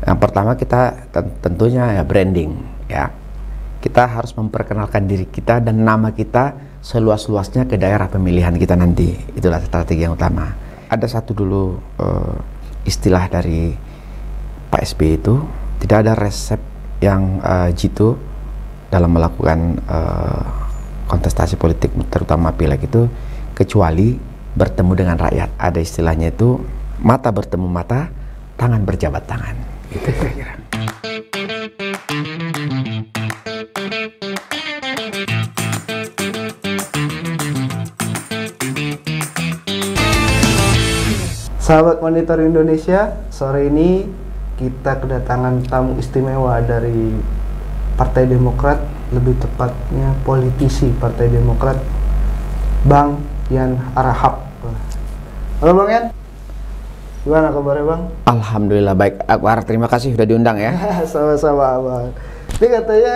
Yang pertama kita tentunya ya branding ya. Kita harus memperkenalkan diri kita dan nama kita seluas-luasnya ke daerah pemilihan kita nanti. Itulah strategi yang utama. Ada satu dulu istilah dari Pak SBY itu, tidak ada resep yang jitu dalam melakukan kontestasi politik terutama pileg itu kecuali bertemu dengan rakyat. Ada istilahnya itu mata bertemu mata, tangan berjabat tangan. Itu kira-kira. Sahabat Monitor Indonesia, sore ini kita kedatangan tamu istimewa dari Partai Demokrat, lebih tepatnya politisi Partai Demokrat, Bang Yan Arahap. Halo Bang Yan, gimana kabarnya Bang? Alhamdulillah baik, Akbar, terima kasih sudah diundang ya. Sama-sama Bang. Ini katanya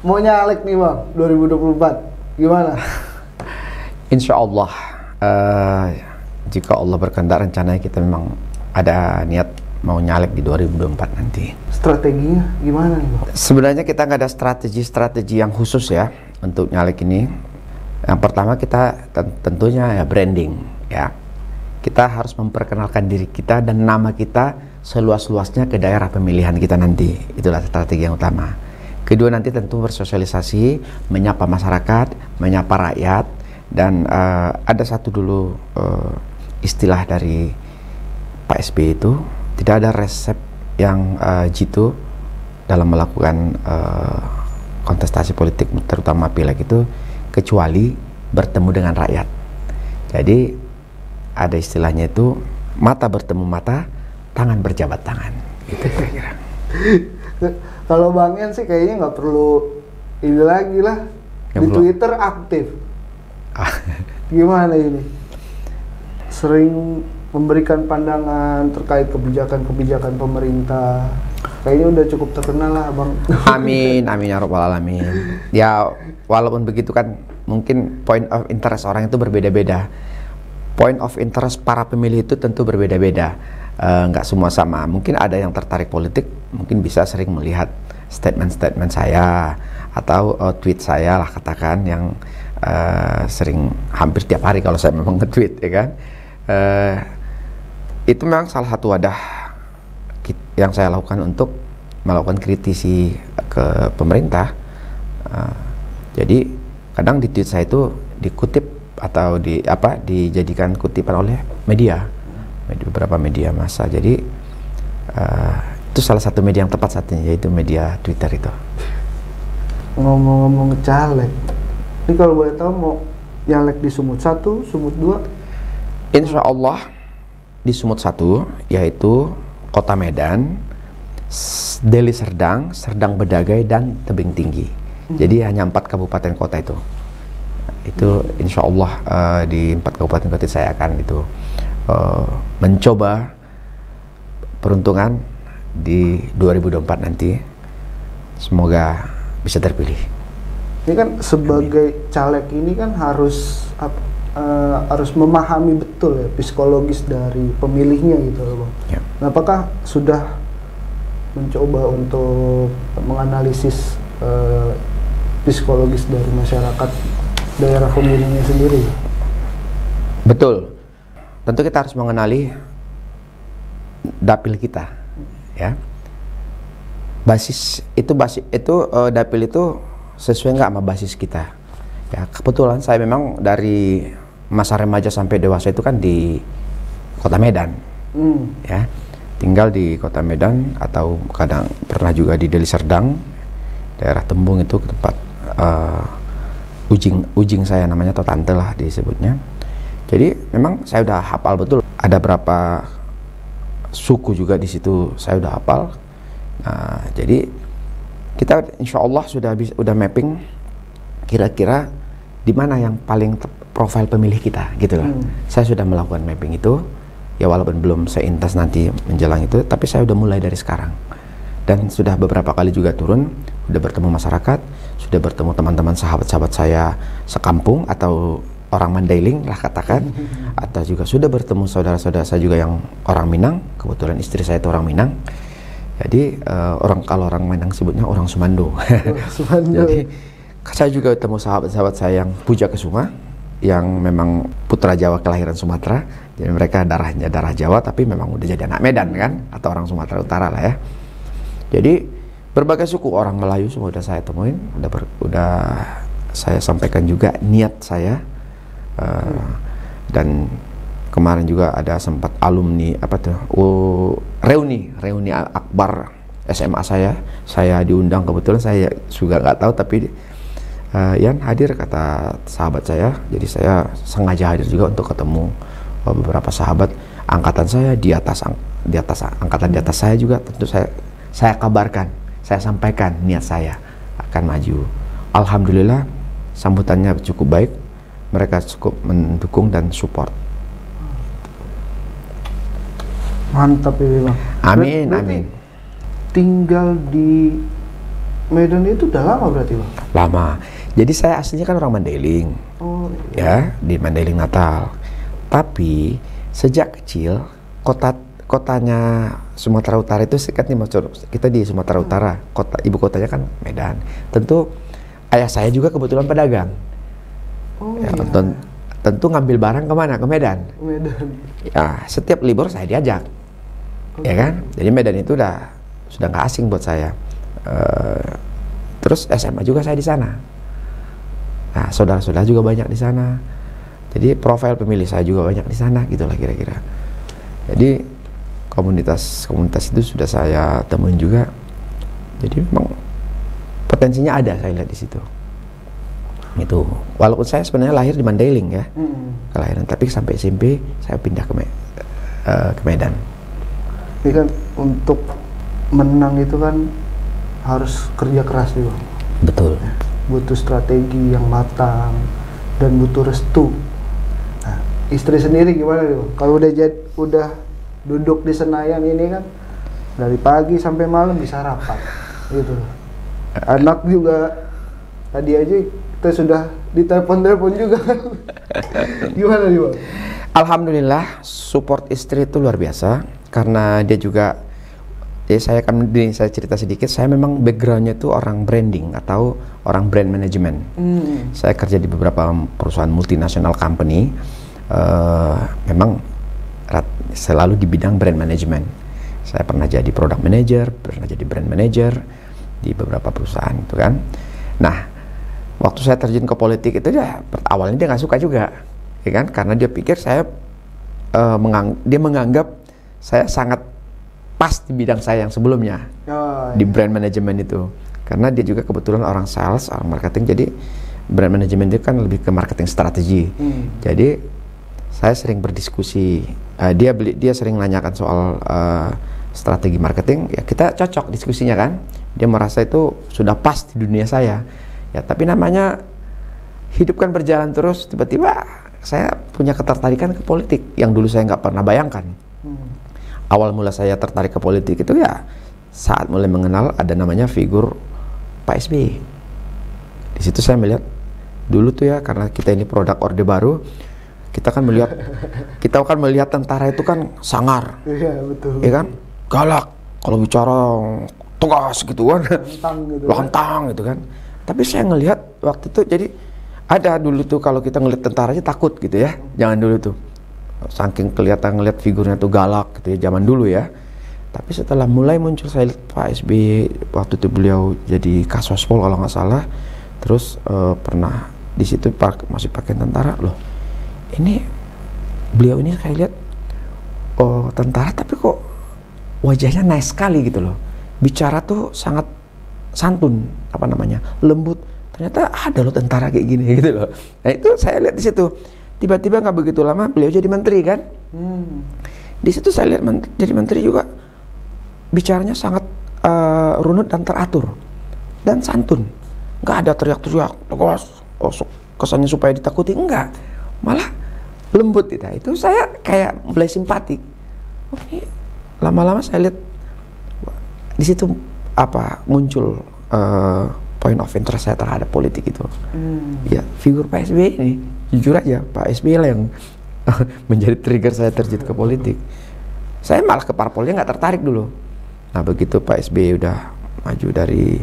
mau nyalek nih Bang, 2024, gimana? Insya Allah, jika Allah berkehendak, rencananya kita memang ada niat mau nyalek di 2024 nanti. Strateginya gimana nih Bang? Sebenarnya kita nggak ada strategi yang khusus ya untuk nyalek ini. Yang pertama kita tentunya ya branding ya. Kita harus memperkenalkan diri kita dan nama kita seluas-luasnya ke daerah pemilihan kita nanti. Itulah strategi yang utama. Kedua nanti tentu bersosialisasi, menyapa masyarakat, menyapa rakyat, dan ada satu dulu istilah dari Pak SBY itu, tidak ada resep yang jitu dalam melakukan kontestasi politik terutama pileg itu kecuali bertemu dengan rakyat. Jadi ada istilahnya itu mata bertemu mata, tangan berjabat tangan. Itu kira-kira. Kalau Bang Yan sih kayaknya nggak perlu ini lagi lah. Di Twitter aktif. Gimana ini? Sering memberikan pandangan terkait kebijakan-kebijakan pemerintah. Kayaknya udah cukup terkenal lah Bang. Amin, amin ya rabbal alamin. Ya walaupun begitu kan mungkin point of interest orang itu berbeda-beda. Point of interest para pemilih itu tentu berbeda-beda. Nggak semua sama. Mungkin ada yang tertarik politik, mungkin bisa sering melihat statement-statement saya atau tweet saya lah katakan yang sering hampir tiap hari kalau saya memang nge-tweet ya kan. Itu memang salah satu wadah yang saya lakukan untuk melakukan kritisi ke pemerintah. Jadi kadang di tweet saya itu dikutip atau dijadikan kutipan oleh beberapa media massa. Jadi itu salah satu media yang tepat saat ini, yaitu media Twitter itu. Ngomong-ngomong caleg, ini kalau boleh tahu mau nyalek di Sumut 1, Sumut 2? Insya Allah di Sumut 1, yaitu Kota Medan, Deli Serdang, Serdang Bedagai, dan Tebing Tinggi. Jadi hanya 4 kabupaten kota itu. Itu insya Allah di 4 kabupaten kota saya akan itu mencoba peruntungan di 2024 nanti. Semoga bisa terpilih. Ini kan sebagai caleg ini kan harus memahami betul ya psikologis dari pemilihnya gitu loh Bang. Ya. Nah, apakah sudah mencoba untuk menganalisis psikologis dari masyarakat daerah pemilihnya sendiri? Betul. Tentu kita harus mengenali dapil kita, ya. Dapil itu sesuai nggak sama basis kita. Ya, kebetulan saya memang dari masa remaja sampai dewasa itu kan di Kota Medan, ya. Tinggal di Kota Medan atau kadang pernah juga di Deli Serdang, daerah Tembung itu tempat ujing saya namanya, atau tante lah disebutnya. Jadi memang saya udah hafal betul. Ada berapa suku juga di situ saya udah hafal. Nah, jadi kita insya Allah udah mapping kira-kira di mana yang paling profil pemilih kita gitu loh. Saya sudah melakukan mapping itu. Ya walaupun belum seintas nanti menjelang itu, tapi saya udah mulai dari sekarang. Dan sudah beberapa kali juga turun, sudah bertemu masyarakat, sudah bertemu teman-teman sahabat-sahabat saya sekampung atau orang Mandailing lah katakan, atau juga sudah bertemu saudara-saudara saya juga yang orang Minang. Kebetulan istri saya itu orang Minang. Jadi kalau orang Minang sebutnya orang Sumando. Sumando. Jadi saya juga ketemu sahabat-sahabat saya yang puja kesuma, yang memang putra Jawa kelahiran Sumatera. Jadi mereka darahnya darah Jawa tapi memang udah jadi anak Medan kan, atau orang Sumatera Utara lah ya. Jadi berbagai suku, orang Melayu semua udah saya temuin, udah saya sampaikan juga niat saya. Dan kemarin juga ada sempat alumni reuni akbar SMA saya diundang, kebetulan saya juga nggak tahu, tapi Yan hadir kata sahabat saya, jadi saya sengaja hadir juga untuk ketemu beberapa sahabat angkatan saya di atas angkatan di atas saya juga. Tentu saya kabarkan, saya sampaikan niat saya akan maju. Alhamdulillah sambutannya cukup baik, mereka cukup mendukung dan support. Mantap ya Bang. Amin, amin. Tinggal di Medan itu udah lama berarti Bang? Lama. Jadi saya aslinya kan orang Mandailing. Oh iya. Ya, di Mandailing Natal. Tapi sejak kecil kotanya Sumatera Utara itu kan kita di Sumatera Utara, ibu kotanya kan Medan. Tentu ayah saya juga kebetulan pedagang. Oh ya, iya. Tentu ngambil barang kemana? Ke Medan. Medan. Ya, setiap libur saya diajak. Ya kan? Jadi Medan itu sudah nggak asing buat saya. Terus SMA juga saya di sana. Nah, saudara-saudara juga banyak di sana. Jadi profil pemilih saya juga banyak di sana, gitulah kira-kira. Jadi komunitas itu sudah saya temuin juga. Jadi memang potensinya ada, saya lihat di situ. Itu. Walaupun saya sebenarnya lahir di Mandailing ya, kelahiran. Tapi sampai SMP saya pindah ke Medan. Ini kan untuk menang itu kan harus kerja keras juga. Betul. Butuh strategi yang matang dan butuh restu. Nah, istri sendiri gimana nih Bang? Kalau udah duduk di Senayan ini kan dari pagi sampai malam bisa rapat gitu. Anak juga tadi aja kita sudah ditelepon juga kan. Gimana nih Bang? Alhamdulillah support istri itu luar biasa, karena dia juga, saya cerita sedikit, saya memang backgroundnya itu orang branding atau orang brand management. Saya kerja di beberapa perusahaan multinational company, memang selalu di bidang brand management. Saya pernah jadi product manager, pernah jadi brand manager di beberapa perusahaan itu kan. Nah, waktu saya terjun ke politik itu awalnya dia nggak suka juga, ya kan? Karena dia pikir dia menganggap saya sangat pas di bidang saya yang sebelumnya, di brand management itu. Karena dia juga kebetulan orang sales, orang marketing, jadi brand management itu kan lebih ke marketing strategi. Jadi saya sering berdiskusi, dia sering nanyakan soal strategi marketing, ya kita cocok diskusinya kan. Dia merasa itu sudah pas di dunia saya. Ya, tapi namanya hidup kan berjalan terus, tiba-tiba saya punya ketertarikan ke politik yang dulu saya nggak pernah bayangkan. Awal mula saya tertarik ke politik itu ya saat mulai mengenal ada namanya figur Pak SBY. Di situ saya melihat dulu tuh ya, karena kita ini produk Orde Baru, kita kan melihat tentara itu kan sangar, iya betul, ya kan, galak, kalau bicara tegas gitu kan, lantang gitu kan. Tapi saya ngelihat waktu itu, jadi ada dulu tuh kalau kita ngelihat tentara aja takut gitu ya, jangan dulu tuh. Saking ngelihat figurnya tuh galak gitu ya, zaman dulu ya. Tapi setelah mulai muncul saya lihat Pak SBY, waktu itu beliau jadi Kaswaspol kalau nggak salah, terus pernah di situ masih pakai tentara. Loh, ini beliau ini saya lihat tentara tapi kok wajahnya nice sekali gitu loh, bicara tuh sangat santun, lembut. Ternyata ada loh tentara kayak gini gitu loh. Nah itu saya lihat di situ. Tiba-tiba nggak begitu lama beliau jadi menteri kan. Di situ saya lihat jadi menteri juga bicaranya sangat runut dan teratur dan santun. Nggak ada teriak-teriak, tegas, kesannya supaya ditakuti, enggak. Malah lembut gitu. Itu saya kayak mulai simpati. Oh, ini lama-lama saya lihat di situ muncul point of interest saya terhadap politik itu. Ya, figur Pak SBY ini, jujur aja, Pak SBY lah yang menjadi trigger saya terjun ke politik. Saya malah ke parpolnya nggak tertarik dulu. Nah begitu Pak SBY udah maju dari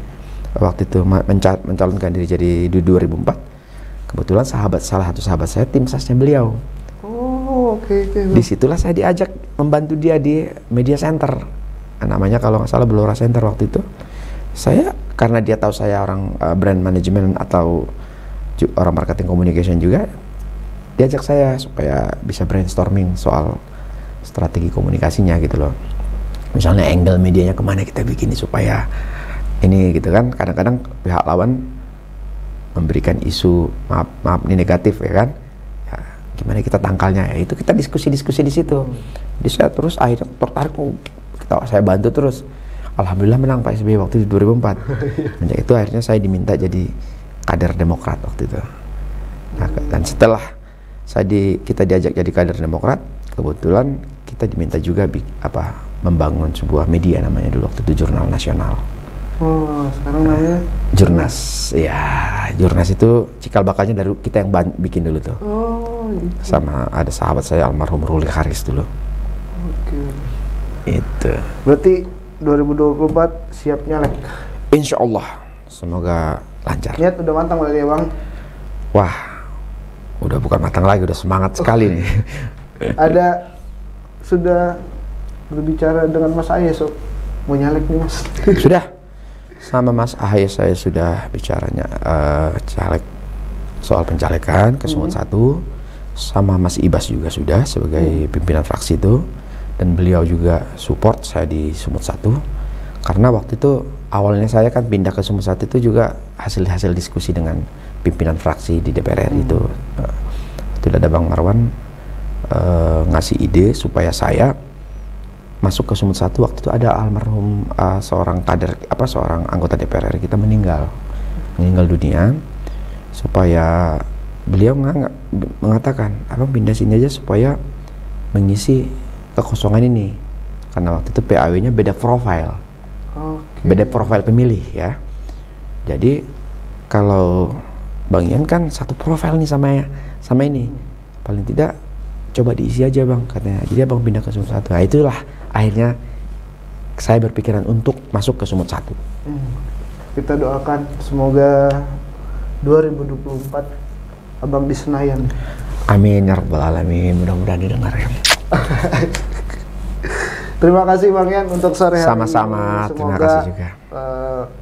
waktu itu mencalonkan diri jadi di 2004, kebetulan salah satu sahabat saya tim sasnya beliau. Oh, oke. Disitulah saya diajak membantu dia di media center. Namanya kalau nggak salah Blora Center waktu itu. Saya karena dia tahu saya orang brand management atau orang marketing communication juga, diajak saya supaya bisa brainstorming soal strategi komunikasinya gitu loh. Misalnya angle medianya kemana kita bikin supaya ini gitu kan. Kadang-kadang pihak lawan memberikan isu maaf ini negatif ya kan. Ya, gimana kita tangkalnya? Ya, itu kita diskusi di situ. Jadi saya terus akhirnya tertarik, saya bantu terus. Alhamdulillah menang Pak SBY waktu itu 2004. Sejak itu akhirnya saya diminta jadi kader Demokrat waktu itu. Nah, dan setelah kita diajak jadi kader Demokrat, kebetulan kita diminta juga membangun sebuah media, namanya dulu waktu itu Jurnal Nasional. Oh, sekarang namanya Jurnas. Ya, Jurnas itu cikal bakalnya dari kita yang bikin dulu tuh. Oh, gitu. Sama ada sahabat saya almarhum Ruli Haris dulu. Oke. Itu. Berarti 2024 siap nyalek? Insya Allah, semoga lancar. Niat udah mantang berarti ya Bang? Wah, udah bukan matang lagi, udah semangat sekali nih. Sudah berbicara dengan Mas Ahy Sob, mau nyalek nih Mas? Sudah, sama Mas Ahy saya sudah bicaranya caleg soal pencalekan ke Sumut 1, sama Mas Ibas juga sudah sebagai pimpinan fraksi itu. Dan beliau juga support saya di Sumut 1, karena waktu itu awalnya saya kan pindah ke Sumut 1 itu juga hasil diskusi dengan pimpinan fraksi di DPR RI itu. Itu ada Bang Marwan ngasih ide supaya saya masuk ke Sumut 1. Waktu itu ada almarhum seorang anggota DPR RI kita meninggal dunia, supaya beliau mengatakan abang pindah sini aja supaya mengisi kekosongan ini, karena waktu itu PAW-nya beda profil. Beda profil pemilih ya. Jadi kalau Bang Ian kan satu profil nih sama ini, paling tidak coba diisi aja Bang katanya. Jadi Abang pindah ke Sumut 1. Nah itulah akhirnya saya berpikiran untuk masuk ke Sumut 1. Kita doakan semoga 2024 Abang di Senayan. Amin ya rabbal alamin, mudah-mudahan didengar ya. Terima kasih Bang Ian untuk sore hari sama-sama, terima kasih juga.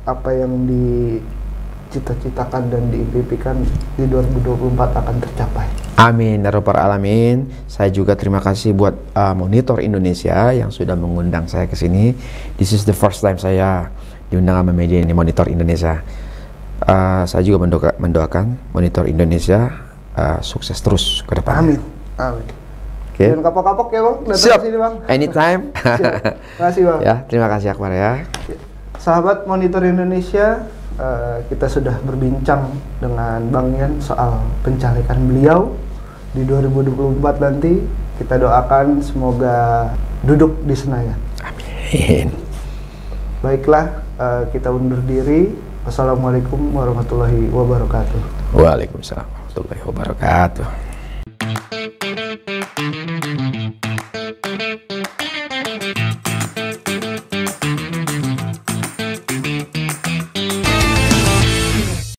Apa yang dicita-citakan dan diimpikan di 2024 akan tercapai. Amin ya rabbal alamin. Saya juga terima kasih buat Monitor Indonesia yang sudah mengundang saya ke sini. This is the first time saya diundang sama media ini, Monitor Indonesia. Saya juga mendoakan Monitor Indonesia sukses terus ke depan. Amin. Okay. Dan kapok-kapok ya Bang, datang Siap. ke sini Bang. Anytime. Terima kasih Bang. Ya, terima kasih Akbar ya. Sahabat Monitor Indonesia, kita sudah berbincang dengan Bang Ian soal pencalekan beliau di 2024 nanti. Kita doakan semoga duduk di Senayan. Amin. Baiklah, kita undur diri. Wassalamualaikum warahmatullahi wabarakatuh. Waalaikumsalam warahmatullahi wabarakatuh.